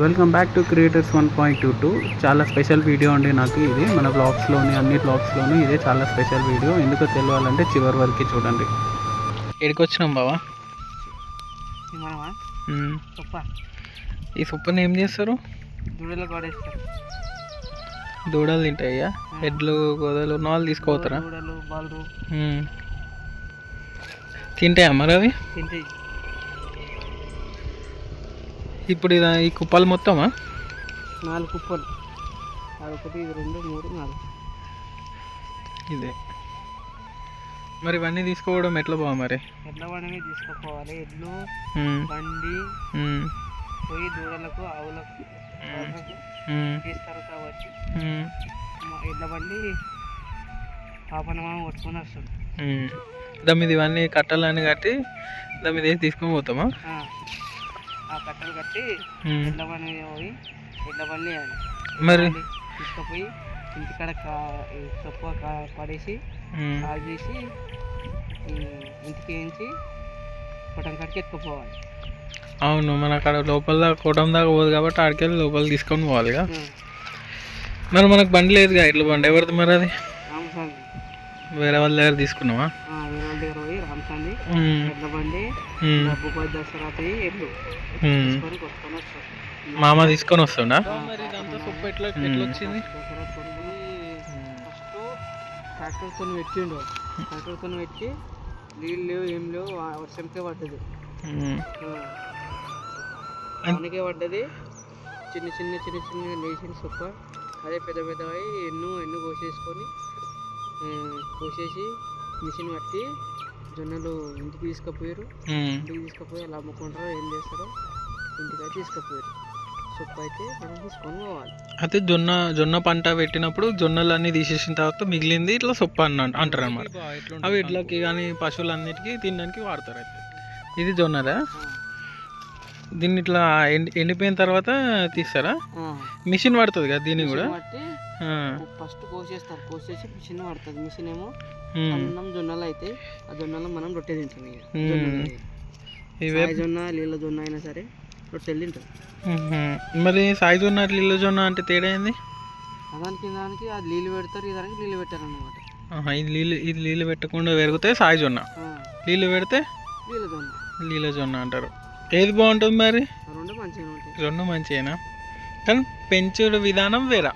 Welcome back to creators 1.22. చాలా special video అండి నాకు ఇది. మన బ్లాగ్స్లోని అన్ని బ్లాగ్స్లోని ఇదే చాలా స్పెషల్ వీడియో. ఎందుకో తెలియాలంటే చివరి వరకు చూడండి. ఎక్కడికి వచ్చినాం బావా? ఈ సొప్పని ఏం చేస్తారు? దూడలకు పడేస్తారు. దూడలు తింటాయ్యా? ఎడ్లు గోదలు నాలుగు తీసుకోపోతారా? దూడలు బాలు తింటాయా మరి అవి? తింటాయి. ఇప్పుడు ఈ కుప్పలు మొత్తమా? 4 కుప్పలు. అదొకటి, ఇది 2, 3, 4. ఇదే మరి ఇవన్నీ తీసుకోవడం ఎట్లా బావ? మరి ఎడ్ల బండి తీసుకుపోవాలి. ఎడ్లు బండి పోయి దూడలకు ఆవులకు తీస్తారు కాబట్టి ఎడ్ల బండి పాపనమా కొట్టుకొని వస్తుంది. దాని మీద ఇవన్నీ కట్టాలని కట్టి దాని మీద తీసుకొని పోతామా? ఆ కట్టలు కట్టి ఎడ్ల బండి పోయి ఎడ్ల బండి మరి తీసుకుపోయి ఇంటికాడ సొప్ప పడేసి కాల్ చేసి ఇంటికి వేయించి కొట్టం కాడికి ఎత్తుకుపోవాలి. అవును, మన అక్కడ లోపల కోటం దాకా పోదు కాబట్టి ఆడికెళ్ళి లోపల తీసుకొని పోవాలి. మరి మనకు బండి లేదుగా, ఎడ్ల బండి ఎవరిది మరి? అది రామస్వామి వేరే వాళ్ళ దగ్గర తీసుకున్నావా? వేరే వాళ్ళ దగ్గర పోయి రామస్వామి ఎడ్ల బండి డబ్బు దసరా ఎడ్లు తీసుకొని కొట్టుకొని వస్తారు. మామ తీసుకొని వస్తుండా? మరి ఇదంతా సొప్పు ఎట్లా వచ్చింది? ఫస్ట్ ట్రాక్టర్తో పెట్టిండు. ట్రాక్టర్తో పెట్టి నీళ్ళు లేవు, ఏం లేవు, వర్షంకే పడ్డది. మనకే పడ్డది. చిన్న చిన్న చిన్న చిన్న లేచిన సొప్ప అదే పెద్ద పెద్దవి ఎన్ను కోసేసి మిషన్ పట్టి జొన్నలు ఇంటికి తీసుకుపోయారు. ఇంటికి తీసుకుపోయి అలా అమ్ముకుంటారో ఏం చేస్తారో ఇంటికి తీసుకుపోయారు. సొప్ప అయితే మనం తీసుకొని పోవాలి. అయితే జొన్న పంట పెట్టినప్పుడు జొన్నలు అన్నీ తీసేసిన తర్వాత మిగిలింది ఇట్లా సొప్ప అంటారు అన్నమాట. అవి ఇట్లకి కానీ పశువులన్నిటికీ తినడానికి వాడతారు. అయితే ఇది జొన్నదా? దీన్ని ఇట్లా ఎండిపోయిన తర్వాత తీస్తారా? మిషన్ పడుతుంది కదా దీన్ని కూడా? ఫస్ట్ కోసేస్తారు. కోసేసి మిషన్ పడుతుంది. మిషన్ ఏమో అన్నం జొన్నలు అయితే ఆ జొన్నలు మనం రొట్టె తింటాం. ఇక జొన్న నీళ్ళ జొన్న అయినా సరే రొట్టెలు తింటాం. మరి సాయి జొన్న నీళ్ళ జొన్న అంటే తేడా ఏంది? దానికి అది నీళ్ళు పెడతారు, ఇదానికి నీళ్ళు పెట్టారు అన్నమాట. ఇది నీళ్ళు పెట్టకుండా పెరిగితే సాయి జొన్న, నీళ్ళు పెడితే నీళ్ళ జొన్న అంటారు. ఏది బాగుంటుంది మరి? రెండు మంచిగా ఉంటాయి. రెండు మంచిగా, కానీ పెంచుడు విధానం వేరే.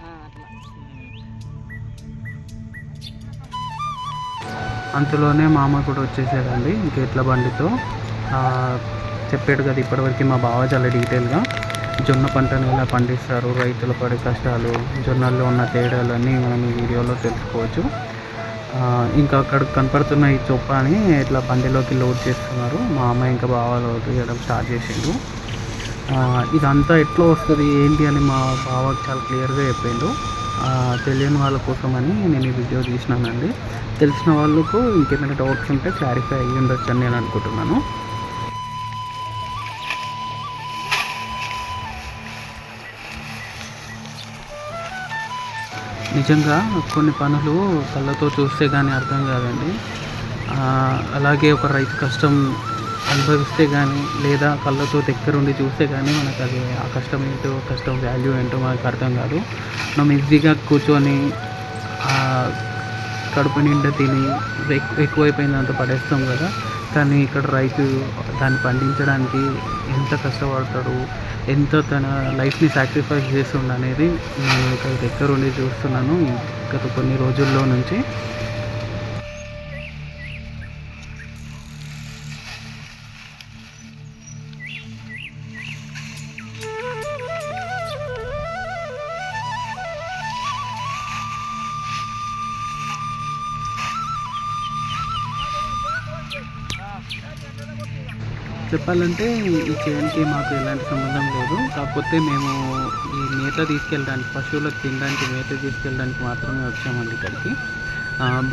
అంతలోనే మామ కూడా వచ్చేసాడండి ఇంకెట్ల బండితో. చెప్పాడు కదా ఇప్పటివరకు మా బావ చాలా డీటెయిల్గా జొన్న పంటను ఎలా పండిస్తారు, రైతులు పడే కష్టాలు, జొన్నల్లో ఉన్న తేడాలన్నీ మనం ఈ వీడియోలో తెలుసుకోవచ్చు. ఇంకా అక్కడ కనపడుతున్న ఈ చొప్పాని ఇట్లా బండిలోకి లోడ్ చేస్తున్నారు. మా అమ్మ ఇంకా బావ లోడ్ చేయడం స్టార్ట్ చేసిండు. ఇదంతా ఎట్లా వస్తుంది ఏంటి అని మా బావకి చాలా క్లియర్గా చెప్పిండు. తెలియని వాళ్ళ కోసమని నేను ఈ వీడియో తీసినానండి. తెలిసిన వాళ్ళకు ఇంకేమైనా డౌట్స్ ఉంటే క్లారిఫై అయ్యి ఉండొచ్చు అని నేను అనుకుంటున్నాను. నిజంగా కొన్ని పనులు కళ్ళతో చూస్తే కానీ అర్థం కాదండి. అలాగే ఒక రైతు కష్టం అనుభవిస్తే కానీ లేదా కళ్ళతో దగ్గరుండి చూస్తే కానీ మనకు అది ఆ కష్టం ఏంటో, కష్టం వాల్యూ ఏంటో మనకు అర్థం కాదు. మనం ఈజీగా కూర్చొని కడుపు నిండా తిని ఎక్కువైపోయినంత పడేస్తాం కదా. కానీ ఇక్కడ రైతు దాన్ని పండించడానికి ఎంత కష్టపడతాడు, ఎంత తన లైఫ్ని సాక్రిఫైస్ చేస్తుండ అనేది నేను ఇక్కడ దగ్గరుండి చూస్తున్నాను గత కొన్ని రోజుల్లో నుంచి. చెప్పాలంటే ఈ చేనుకి మాకు ఎలాంటి సంబంధం లేదు. కాకపోతే మేము ఈ మేత తీసుకెళ్ళడానికి, పశువులకు తినడానికి మేత తీసుకెళ్ళడానికి మాత్రమే వచ్చామండి ఇక్కడికి.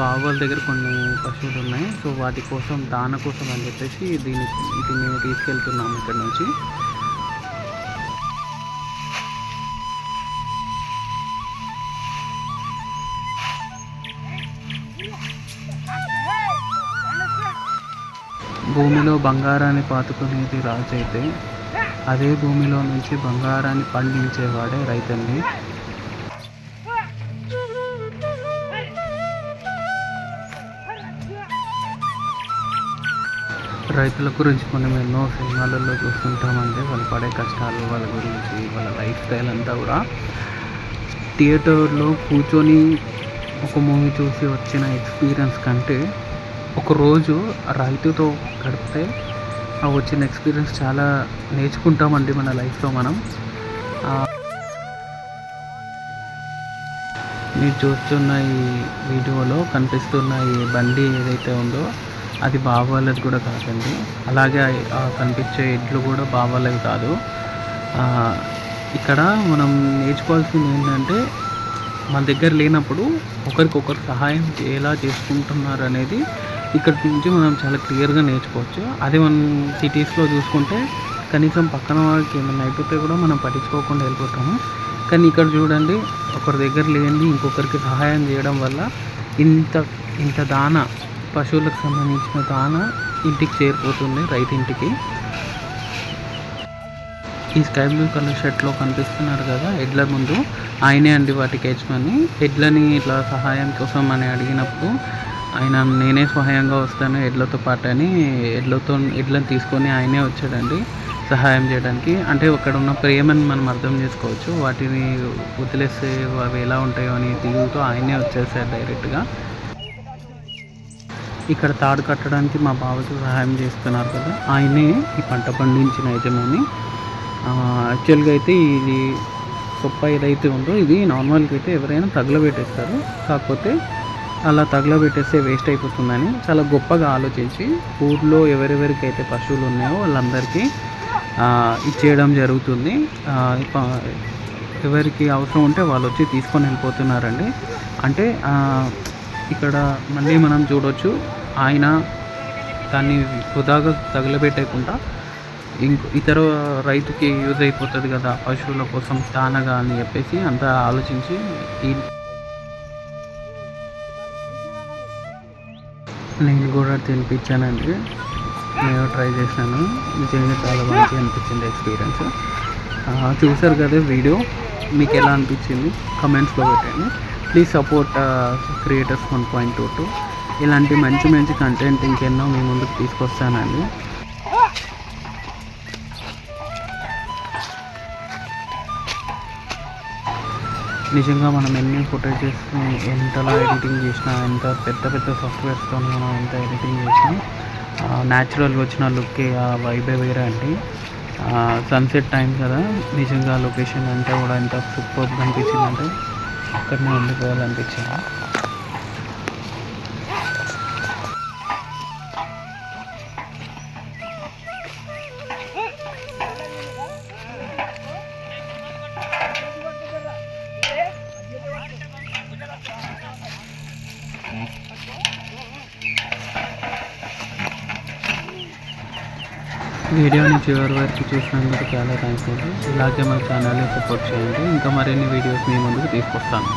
బావ వాళ్ళ దగ్గర కొన్ని పశువులు ఉన్నాయి. సో వాటి కోసం దాన కోసం అని చెప్పేసి ఇది మేము తీసుకెళ్తున్నాము ఇక్కడ నుంచి. భూమిలో బంగారాన్ని పాతుకునేది రాజు అయితే అదే భూమిలో నుంచి బంగారాన్ని పండించేవాడే రైతండి. రైతుల గురించి మనం ఎన్నో సినిమాలలో చూస్తుంటామంటే వాళ్ళు పడే కష్టాలు, వాళ్ళ గురించి, వాళ్ళ లైఫ్ స్టైల్ అంతా కూడా థియేటర్లో కూర్చొని ఒక మూవీ చూసి వచ్చిన ఎక్స్పీరియన్స్ కంటే ఒకరోజు రైతుతో గడిపితే ఆ వచ్చిన ఎక్స్పీరియన్స్ చాలా నేర్చుకుంటామండి మన లైఫ్లో మనం. మీరు చూస్తున్న ఈ వీడియోలో కనిపిస్తున్న ఈ బండి ఏదైతే ఉందో అది బావ వాళ్ళది కూడా కాదండి. అలాగే కనిపించే ఎడ్లు కూడా బావ వాళ్ళవి కాదు. ఇక్కడ మనం నేర్చుకోవాల్సింది ఏంటంటే మన దగ్గర లేనప్పుడు ఒకరికొకరు సహాయం ఎలా చేసుకుంటున్నారు అనేది ఇక్కడ నుంచి మనం చాలా క్లియర్గా నేర్చుకోవచ్చు. అదే మనం సిటీస్లో చూసుకుంటే కనీసం పక్కన వాళ్ళకి ఏమైనా అయిపోతే కూడా మనం పట్టించుకోకుండా వెళ్ళిపోతాము. కానీ ఇక్కడ చూడండి, ఒకరి దగ్గర లేని ఇంకొకరికి సహాయం చేయడం వల్ల ఇంత దాన, పశువులకు సంబంధించిన దాన ఇంటికి చేరిపోతుంది, రైతు ఇంటికి. ఈ స్కై బ్లూ కలర్ షర్ట్లో కనిపిస్తున్నారు కదా ఎడ్ల ముందు, ఆయనే అండి వాటికి యజమాని. ఎడ్లని ఇట్లా సహాయం కోసం అని అడిగినప్పుడు ఆయన నేనే సహాయంగా వస్తాను ఎడ్లతో పాటు అని ఎడ్లను తీసుకొని ఆయనే వచ్చాడండి సహాయం చేయడానికి. అంటే అక్కడ ఉన్న ప్రేమని మనం అర్థం చేసుకోవచ్చు. వాటిని వదిలేస్తే అవి ఎలా ఉంటాయో అని దిగుతో ఆయనే వచ్చేసారు డైరెక్ట్గా. ఇక్కడ తాడు కట్టడానికి మా బావకి సహాయం చేస్తున్నారు కదా, ఆయనే ఈ పంట పండించిన యజమాని. యాక్చువల్గా అయితే ఇది గొప్ప ఏదైతే ఉందో ఇది నార్మల్గా అయితే ఎవరైనా తగలబెట్టేస్తారు. కాకపోతే అలా తగలబెట్టేస్తే వేస్ట్ అయిపోతుందని చాలా గొప్పగా ఆలోచించి ఊర్లో ఎవరెవరికైతే పశువులు ఉన్నాయో వాళ్ళందరికీ ఇచ్చేయడం జరుగుతుంది. ఎవరికి అవసరం ఉంటే వాళ్ళు వచ్చి తీసుకొని వెళ్ళిపోతున్నారండి. అంటే ఇక్కడ మళ్ళీ మనం చూడవచ్చు, ఆయన దాన్ని వృధాగా తగలబెట్టకుండా ఇతర రైతుకి యూజ్ అయిపోతుంది కదా పశువుల కోసం దానగా అని చెప్పేసి అంతా ఆలోచించి నేను కూడా తినిపించానండి. నేను ట్రై చేశాను, నిజంగా చాలా మంచిగా అనిపించింది ఎక్స్పీరియన్స్. చూసారు కదా వీడియో, మీకు ఎలా అనిపించింది కమెంట్స్లో పెట్టండి. Please support creators 1.22. ఇలాంటి మంచి మంచి కంటెంట్ ఇంకెన్నో మీ ముందుకు తీసుకొస్తానండి. నిజంగా మనం ఎన్ని ఫుటేజెస్ ఎంతలా ఎడిటింగ్ చేసినా, ఎంత పెద్ద పెద్ద సాఫ్ట్వేర్స్తో మనం ఎంత ఎడిటింగ్ చేసినా న్యాచురల్గా వచ్చిన లుక్కే ఆ వైబే వేరే అండి. సన్సెట్ టైం కదా, నిజంగా లొకేషన్ అంతా కూడా ఎంత సూపర్గా అనిపించిందంటే అక్కడనే ఉండిపోవాలనిపించింది. వీడియోని చివరి వరకు చూసినందుకు చాలా థ్యాంక్స్ అండి. ఇలాగే మన ఛానల్ని సపోర్ట్ చేయండి. ఇంకా మరిన్ని వీడియోస్ మీ ముందుకు తీసుకొస్తాను.